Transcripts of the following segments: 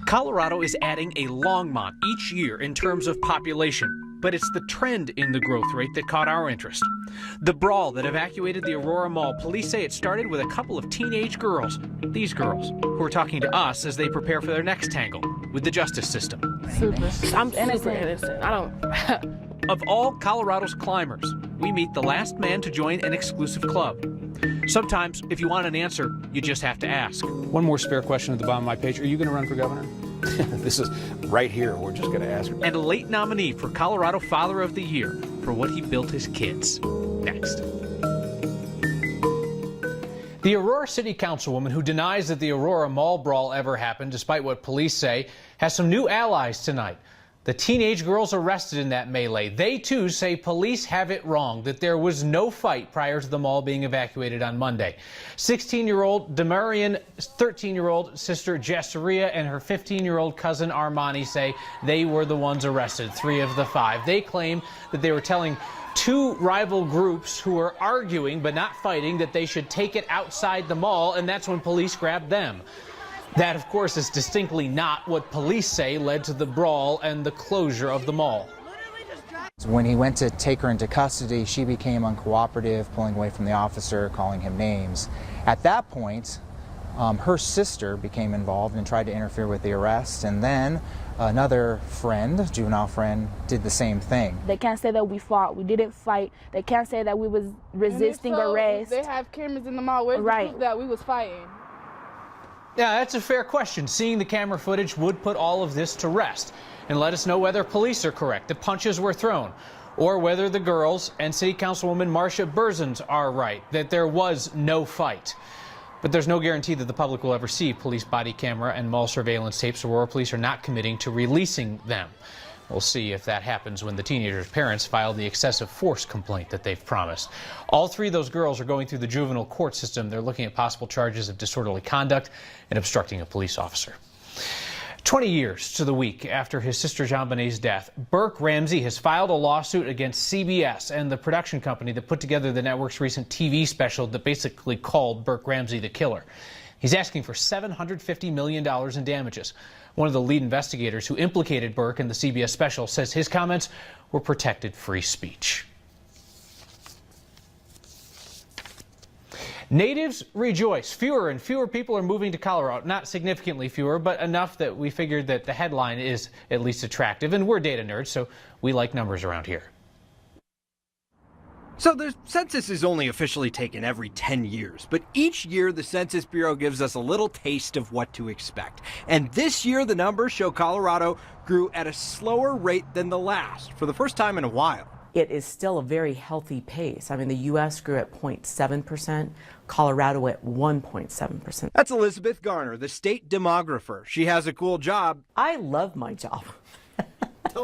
Colorado is adding a Longmont each year in terms of population, but it's the trend in the growth rate that caught our interest. The brawl that evacuated the Aurora Mall, police say it started with a couple of teenage girls. These girls, who are talking to us as they prepare for their next tangle with the justice system. I'm super innocent. I don't... Of all Colorado's climbers, we meet the last man to join an exclusive club. Sometimes, if you want an answer, you just have to ask. One more spare question at the bottom of my page. Are you going to run for governor? This is right here. We're just going to ask. And a late nominee for Colorado Father of the Year for what he built his kids. Next. The Aurora City Councilwoman, who denies that the Aurora Mall brawl ever happened, despite what police say, has some new allies tonight. The teenage girls arrested in that melee. They, too, say police have it wrong, that there was no fight prior to the mall being evacuated on Monday. 16-year-old Demarian, 13-year-old sister Jesseria, and her 15-year-old cousin Armani say they were the ones arrested, 3 of the 5. They claim that they were telling 2 rival groups who were arguing but not fighting that they should take it outside the mall, and that's when police grabbed them. That, of course, is distinctly not what police say led to the brawl and the closure of the mall. When he went to take her into custody, she became uncooperative, pulling away from the officer, calling him names. At that point, her sister became involved and tried to interfere with the arrest, and then another friend, juvenile friend, did the same thing. They can't say that we fought. We didn't fight. They can't say that we was resisting arrest. They have cameras in the mall. Where's the proof that we was fighting? Yeah, that's a fair question. Seeing the camera footage would put all of this to rest and let us know whether police are correct, the punches were thrown, or whether the girls and City Councilwoman Marcia Berzins are right, that there was no fight. But there's no guarantee that the public will ever see police body camera and mall surveillance tapes. Aurora police are not committing to releasing them. We'll see if that happens when the teenagers' parents file the excessive force complaint that they've promised. All 3 of those girls are going through the juvenile court system. They're looking at possible charges of disorderly conduct and obstructing a police officer. 20 years to the week after his sister JonBenét's death, Burke Ramsey has filed a lawsuit against CBS and the production company that put together the network's recent TV special that basically called Burke Ramsey the killer. He's asking for $750 million in damages. One of the lead investigators who implicated Burke in the CBS special says his comments were protected free speech. Natives rejoice. Fewer and fewer people are moving to Colorado. Not significantly fewer, but enough that we figured that the headline is at least attractive. And we're data nerds, so we like numbers around here. So the census is only officially taken every 10 years, but each year the Census Bureau gives us a little taste of what to expect. And this year the numbers show Colorado grew at a slower rate than the last for the first time in a while. It is still a very healthy pace. I mean, the U.S. grew at 0.7%, Colorado at 1.7%. That's Elizabeth Garner, the state demographer. She has a cool job. I love my job.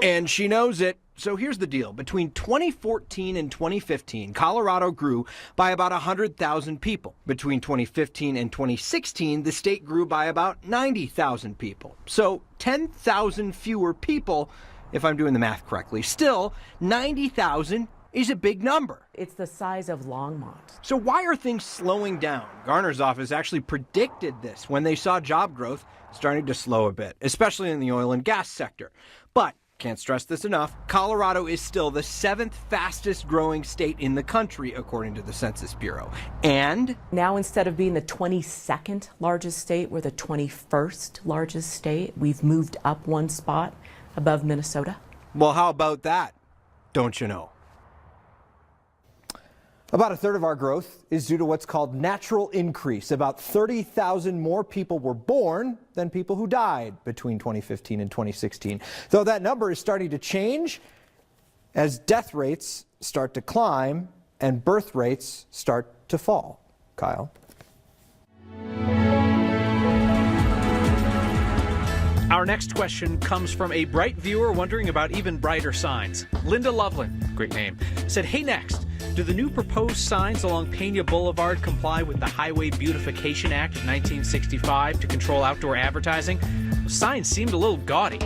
And she knows it. So here's the deal. Between 2014 and 2015, Colorado grew by about 100,000 people. Between 2015 and 2016, the state grew by about 90,000 people. So 10,000 fewer people, if I'm doing the math correctly. Still, 90,000 is a big number. It's the size of Longmont. So why are things slowing down? Garner's office actually predicted this when they saw job growth starting to slow a bit, especially in the oil and gas sector. But can't stress this enough, Colorado is still the 7th fastest growing state in the country, according to the Census Bureau. And now, instead of being the 22nd largest state, we're the 21st largest state. We've moved up 1 spot above Minnesota. Well, how about that? Don't you know? About a third of our growth is due to what's called natural increase. About 30,000 more people were born than people who died between 2015 and 2016. Though that number is starting to change as death rates start to climb and birth rates start to fall. Kyle. Our next question comes from a bright viewer wondering about even brighter signs. Linda Loveland, great name, said, "Hey, next, do the new proposed signs along Pena Boulevard comply with the Highway Beautification Act of 1965 to control outdoor advertising? The signs seemed a little gaudy."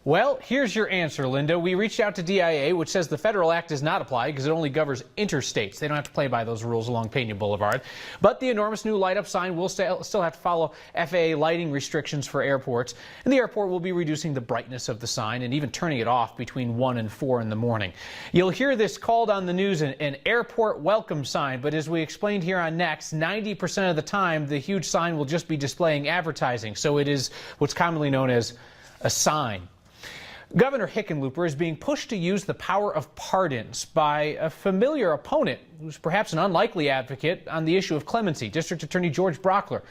Well, here's your answer, Linda. We reached out to DIA, which says the federal act does not apply because it only governs interstates. They don't have to play by those rules along Pena Boulevard. But the enormous new light-up sign will still have to follow FAA lighting restrictions for airports. And the airport will be reducing the brightness of the sign and even turning it off between 1 and 4 in the morning. You'll hear this called on the news an airport welcome sign. But as we explained here on Next, 90% of the time, the huge sign will just be displaying advertising. So it is what's commonly known as a sign. Governor Hickenlooper is being pushed to use the power of pardons by a familiar opponent who's perhaps an unlikely advocate on the issue of clemency, District Attorney George Brauchler.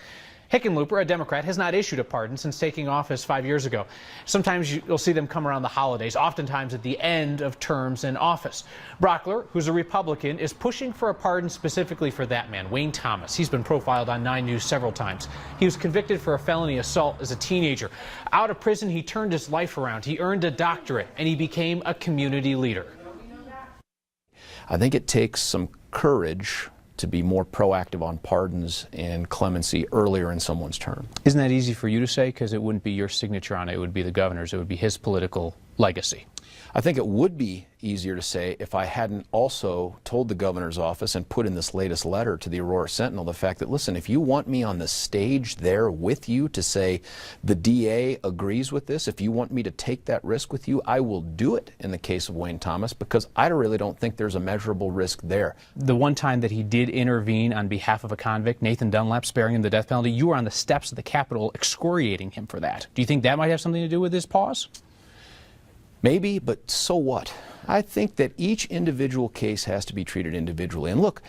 Hickenlooper, a Democrat, has not issued a pardon since taking office 5 years ago. Sometimes you'll see them come around the holidays, oftentimes at the end of terms in office. Brauchler, who's a Republican, is pushing for a pardon specifically for that man, Wayne Thomas. He's been profiled on 9 News several times. He was convicted for a felony assault as a teenager. Out of prison, he turned his life around. He earned a doctorate, and he became a community leader. I think it takes some courage to be more proactive on pardons and clemency earlier in someone's term. Isn't that easy for you to say? Because it wouldn't be your signature on it. It would be the governor's. It would be his political legacy. I think it would be easier to say if I hadn't also told the governor's office and put in this latest letter to the Aurora Sentinel the fact that, listen, if you want me on the stage there with you to say the DA agrees with this, if you want me to take that risk with you, I will do it in the case of Wayne Thomas, because I really don't think there's a measurable risk there. The one time that he did intervene on behalf of a convict, Nathan Dunlap, sparing him the death penalty, you were on the steps of the Capitol excoriating him for that. Do you think that might have something to do with his pause? Maybe, but so what? I think that each individual case has to be treated individually. And look,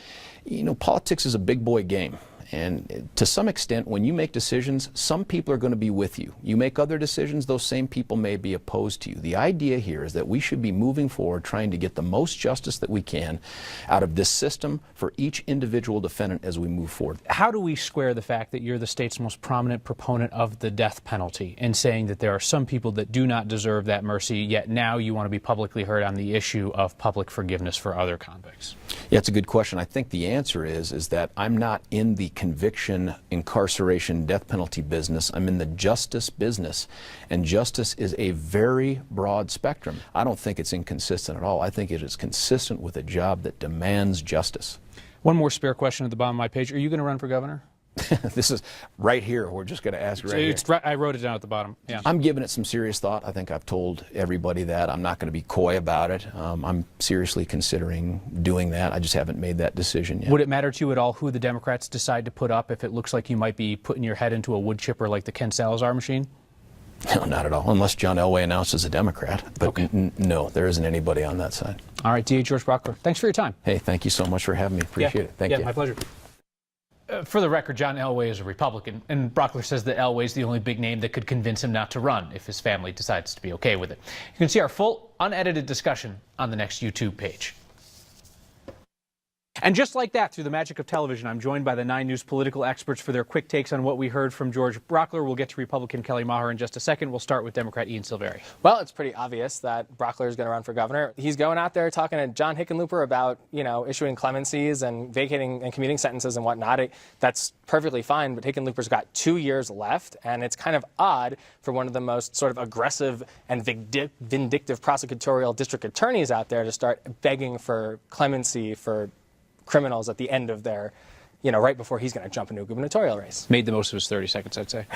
you know, politics is a big boy game. And to some extent, when you make decisions, some people are going to be with you. You make other decisions, those same people may be opposed to you. The idea here is that we should be moving forward, trying to get the most justice that we can out of this system for each individual defendant as we move forward. How do we square the fact that you're the state's most prominent proponent of the death penalty and saying that there are some people that do not deserve that mercy, yet now you want to be publicly heard on the issue of public forgiveness for other convicts? Yeah, it's a good question. I think the answer is that I'm not in the conviction, incarceration, death penalty business. I'm in the justice business, and justice is a very broad spectrum. I don't think it's inconsistent at all. I think it is consistent with a job that demands justice. One more spare question at the bottom of my page. Are you going to run for governor? This is right here. We're just going to ask right here. I wrote it down at the bottom. Yeah. I'm giving it some serious thought. I think I've told everybody that. I'm not going to be coy about it. I'm seriously considering doing that. I just haven't made that decision yet. Would it matter to you at all who the Democrats decide to put up if it looks like you might be putting your head into a wood chipper like the Ken Salazar machine? No, not at all, unless John Elway announces a Democrat. But okay. No, there isn't anybody on that side. All right, DA George Brauchler, thanks for your time. Hey, thank you so much for having me. Appreciate it. Thank you. Yeah, my pleasure. For the record, John Elway is a Republican, and Brauchler says that Elway's the only big name that could convince him not to run if his family decides to be okay with it. You can see our full, unedited discussion on the Next YouTube page. And just like that, through the magic of television, I'm joined by the 9 News political experts for their quick takes on what we heard from George Brauchler. We'll get to Republican Kelly Maher in just a second. We'll start with Democrat Ian Silveri. Well, it's pretty obvious that Brauchler is going to run for governor. He's going out there talking to John Hickenlooper about, issuing clemencies and vacating and commuting sentences and whatnot. That's perfectly fine, but Hickenlooper's got 2 years left, and it's kind of odd for one of the most sort of aggressive and vindictive prosecutorial district attorneys out there to start begging for clemency for criminals at the end of their, right before he's going to jump into a gubernatorial race. Made the most of his 30 seconds, I'd say.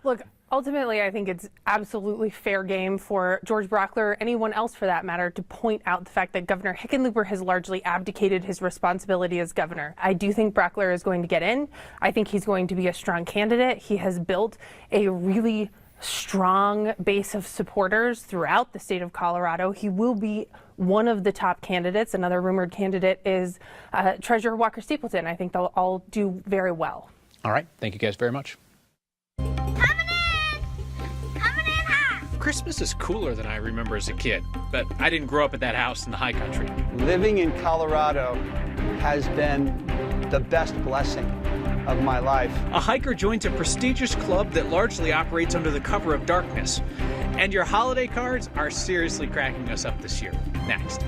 Look, ultimately, I think it's absolutely fair game for George Brauchler, or anyone else for that matter, to point out the fact that Governor Hickenlooper has largely abdicated his responsibility as governor. I do think Brauchler is going to get in. I think he's going to be a strong candidate. He has built a really strong base of supporters throughout the state of Colorado. He will be one of the top candidates. Another rumored candidate is Treasurer Walker Stapleton. I think they'll all do very well. All right. Thank you guys very much. Christmas is cooler than I remember as a kid, but I didn't grow up at that house in the high country. Living in Colorado has been the best blessing of my life. A hiker joins a prestigious club that largely operates under the cover of darkness. And your holiday cards are seriously cracking us up this year. Next.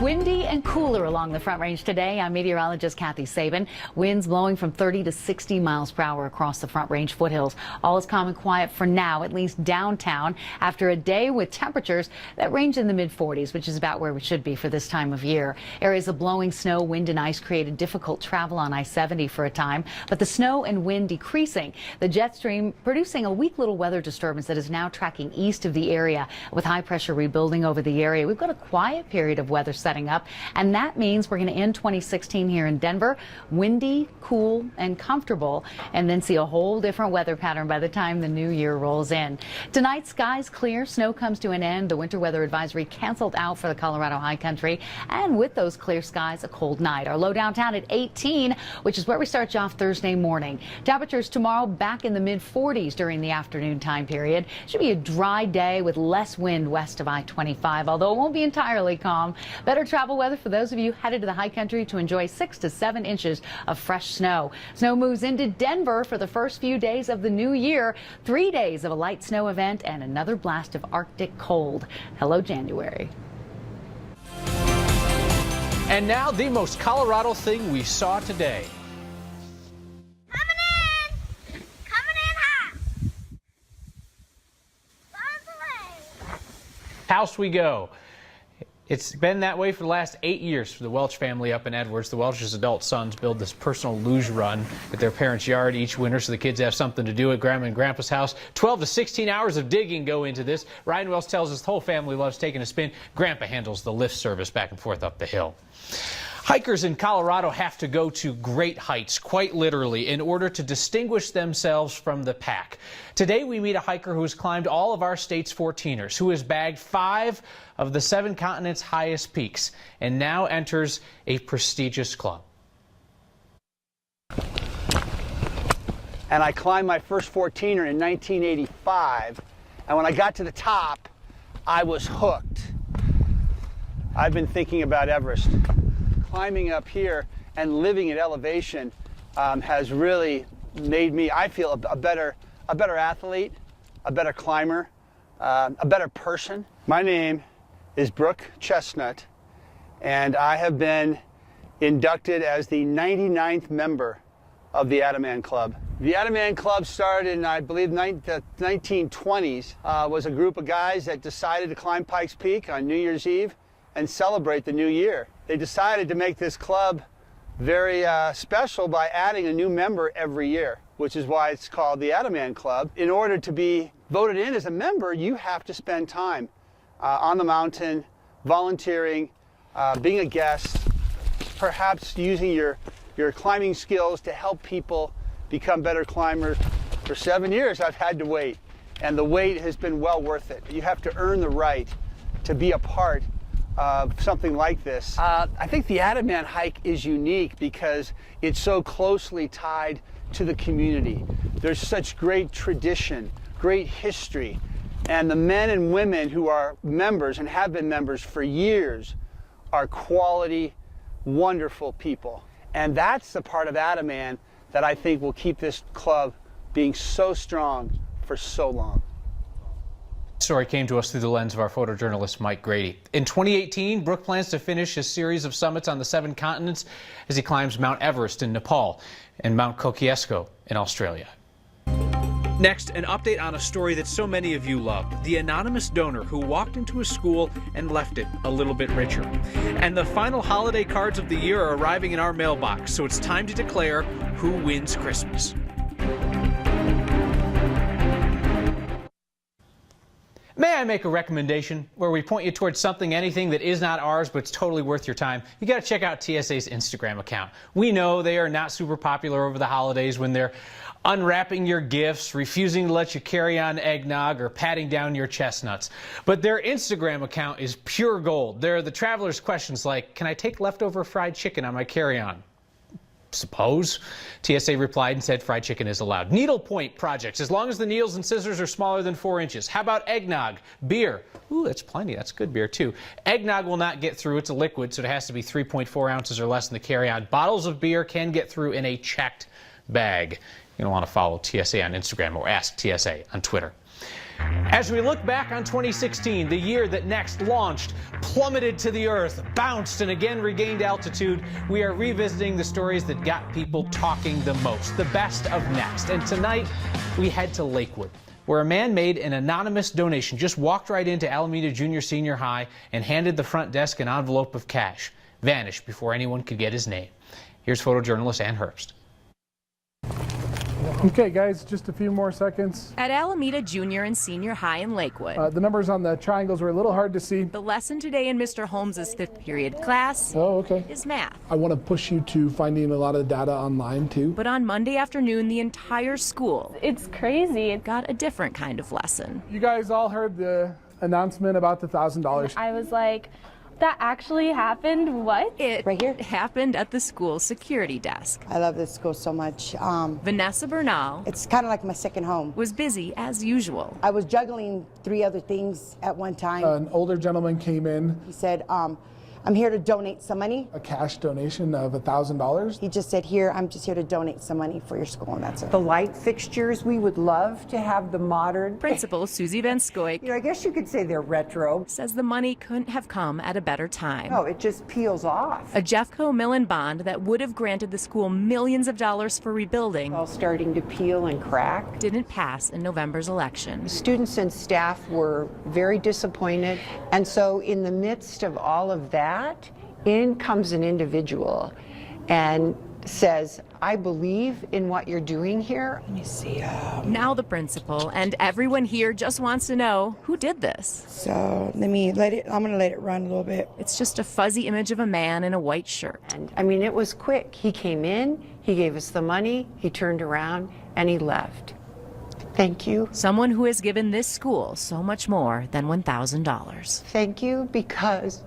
Windy and cooler along the Front Range today. I'm meteorologist Kathy Sabin. Winds blowing from 30 to 60 miles per hour across the Front Range foothills. All is calm and quiet for now, at least downtown, after a day with temperatures that range in the mid-40s, which is about where we should be for this time of year. Areas of blowing snow, wind and ice created difficult travel on I-70 for a time, but the snow and wind decreasing. The jet stream producing a weak little weather disturbance that is now tracking east of the area with high pressure rebuilding over the area. We've got a quiet period of weather setting up, and that means we're going to end 2016 here in Denver windy, cool and comfortable, and then see a whole different weather pattern by the time the new year rolls in. Tonight, skies clear, snow comes to an end, the winter weather advisory canceled out for the Colorado high country, and with those clear skies, a cold night. Our low downtown at 18, which is where we start you off Thursday morning. Temperatures tomorrow back in the mid-40s during the afternoon time period. Should be a dry day with less wind west of I-25, although it won't be entirely calm. Better travel weather for those of you headed to the high country to enjoy 6 to 7 inches of fresh snow. Snow moves into Denver for the first few days of the new year. 3 days of a light snow event and another blast of Arctic cold. Hello, January. And now the most Colorado thing we saw today. House we go. It's been that way for the last 8 years for the Welch family up in Edwards. The Welch's adult sons build this personal luge run at their parents' yard each winter so the kids have something to do at Grandma and Grandpa's house. 12 to 16 hours of digging go into this. Ryan Welch tells us the whole family loves taking a spin. Grandpa handles the lift service back and forth up the hill. Hikers in Colorado have to go to great heights, quite literally, in order to distinguish themselves from the pack. Today we meet a hiker who has climbed all of our state's 14ers, who has bagged 5 of the 7 continents' highest peaks, and now enters a prestigious club. And I climbed my first 14er in 1985, and when I got to the top, I was hooked. I've been thinking about Everest. Climbing up here and living at elevation has really made me, I feel, a better athlete, a better climber, a better person. My name is Brooke Chestnut, and I have been inducted as the 99th member of the Ataman Club. The Ataman Club started in, I believe, the 1920s. Was a group of guys that decided to climb Pikes Peak on New Year's Eve and celebrate the new year. They decided to make this club very special by adding a new member every year, which is why it's called the Ataman Club. In order to be voted in as a member, you have to spend time on the mountain, volunteering, being a guest, perhaps using your climbing skills to help people become better climbers. For 7 years I've had to wait, and the wait has been well worth it. You have to earn the right to be a part of something like this. I think the Ataman hike is unique because it's so closely tied to the community. There's such great tradition, great history, and the men and women who are members and have been members for years are quality, wonderful people. And that's the part of Ataman that I think will keep this club being so strong for so long. Story came to us through the lens of our photojournalist Mike Grady. In 2018, Brooke plans to finish his series of summits on the 7 continents as he climbs Mount Everest in Nepal and Mount Kosciuszko in Australia. Next, an update on a story that so many of you loved. The anonymous donor who walked into a school and left it a little bit richer. And the final holiday cards of the year are arriving in our mailbox, so it's time to declare who wins Christmas. May I make a recommendation where we point you towards something, anything that is not ours, but it's totally worth your time? You got to check out TSA's Instagram account. We know they are not super popular over the holidays when they're unwrapping your gifts, refusing to let you carry on eggnog, or patting down your chestnuts. But their Instagram account is pure gold. There are the travelers' questions like, can I take leftover fried chicken on my carry-on? Suppose. TSA replied and said fried chicken is allowed. Needlepoint projects, as long as the needles and scissors are smaller than 4 inches. How about eggnog? Beer. Ooh, that's plenty. That's good beer, too. Eggnog will not get through. It's a liquid, so it has to be 3.4 ounces or less in the carry-on. Bottles of beer can get through in a checked bag. You're going to want to follow TSA on Instagram or Ask TSA on Twitter. As we look back on 2016, the year that Next launched, plummeted to the earth, bounced, and again regained altitude, we are revisiting the stories that got people talking the most, the best of Next. And tonight, we head to Lakewood, where a man made an anonymous donation, just walked right into Alameda Junior Senior High and handed the front desk an envelope of cash, vanished before anyone could get his name. Here's photojournalist Ann Herbst. Okay, guys, just a few more seconds. At Alameda Junior and Senior High in Lakewood. The numbers on the triangles were a little hard to see. The lesson today in Mr. Holmes's 5th period class is math. I want to push you to finding a lot of data online, too. But on Monday afternoon, the entire school, it's crazy, got a different kind of lesson. You guys all heard the announcement about the $1,000. I was like, that actually happened? What? It right here happened at the school security desk. I love this school so much. Vanessa Bernal, it's kind of like my second home, was busy as usual. I was juggling 3 other things at one time. An older gentleman came in. He said, I'm here to donate some money. A cash donation of $1,000. He just said, here, I'm just here to donate some money for your school, and that's it. The light fixtures, we would love to have the modern. Principal Susie Van Scoik, I guess you could say they're retro. says the money couldn't have come at a better time. No, it just peels off. A Jeffco Millen bond that would have granted the school millions of dollars for rebuilding, All starting to peel and crack. didn't pass in November's election. Students and staff were very disappointed. And so in the midst of all of that, in comes an individual and says, I believe in what you're doing here. Let me see. Now the principal and everyone here just wants to know who did this. So I'm gonna let it run a little bit. It's just a fuzzy image of a man in a white shirt. And I mean, it was quick. He came in, he gave us the money, he turned around, and he left. Thank you. Someone who has given this school so much more than $1,000. Thank you, because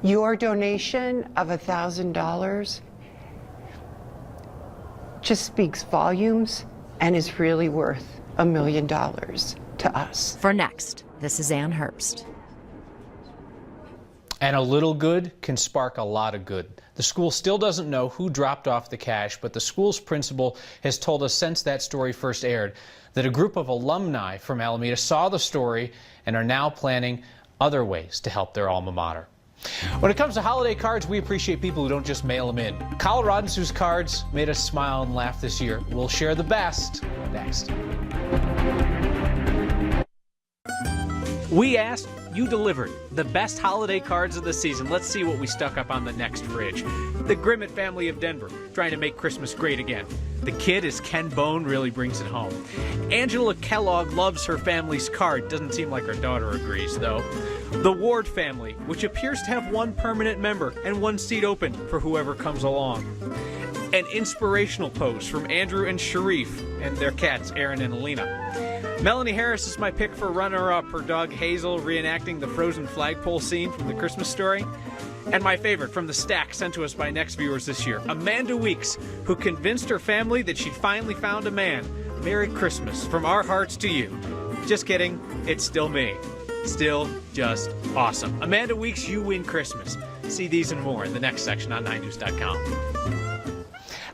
your donation of $1,000 just speaks volumes and is really worth $1 million to us. For Next, this is Ann Herbst. And a little good can spark a lot of good. The school still doesn't know who dropped off the cash, but the school's principal has told us since that story first aired that a group of alumni from Alameda saw the story and are now planning other ways to help their alma mater. When it comes to holiday cards, we appreciate people who don't just mail them in. Coloradans whose cards made us smile and laugh this year. We'll share the best next. We asked, you delivered. The best holiday cards of the season. Let's see what we stuck up on the next fridge. The Grimmett family of Denver, trying to make Christmas great again. The kid, as Ken Bone, really brings it home. Angela Kellogg loves her family's card. Doesn't seem like her daughter agrees, though. The Ward family, which appears to have one permanent member and one seat open for whoever comes along. An inspirational pose from Andrew and Sharif and their cats, Aaron and Alina. Melanie Harris is my pick for runner-up, her dog Hazel reenacting the frozen flagpole scene from The Christmas Story. And my favorite from the stack sent to us by Next viewers this year, Amanda Weeks, who convinced her family that she'd finally found a man. Merry Christmas from our hearts to you. Just kidding, it's still me. Still just awesome. Amanda Weeks, you win Christmas. See these and more in the next section on 9news.com.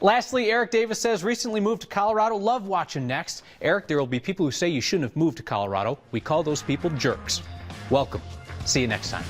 Lastly, Eric Davis says, recently moved to Colorado, love watching Next. Eric, there will be people who say you shouldn't have moved to Colorado. We call those people jerks. Welcome. See you next time.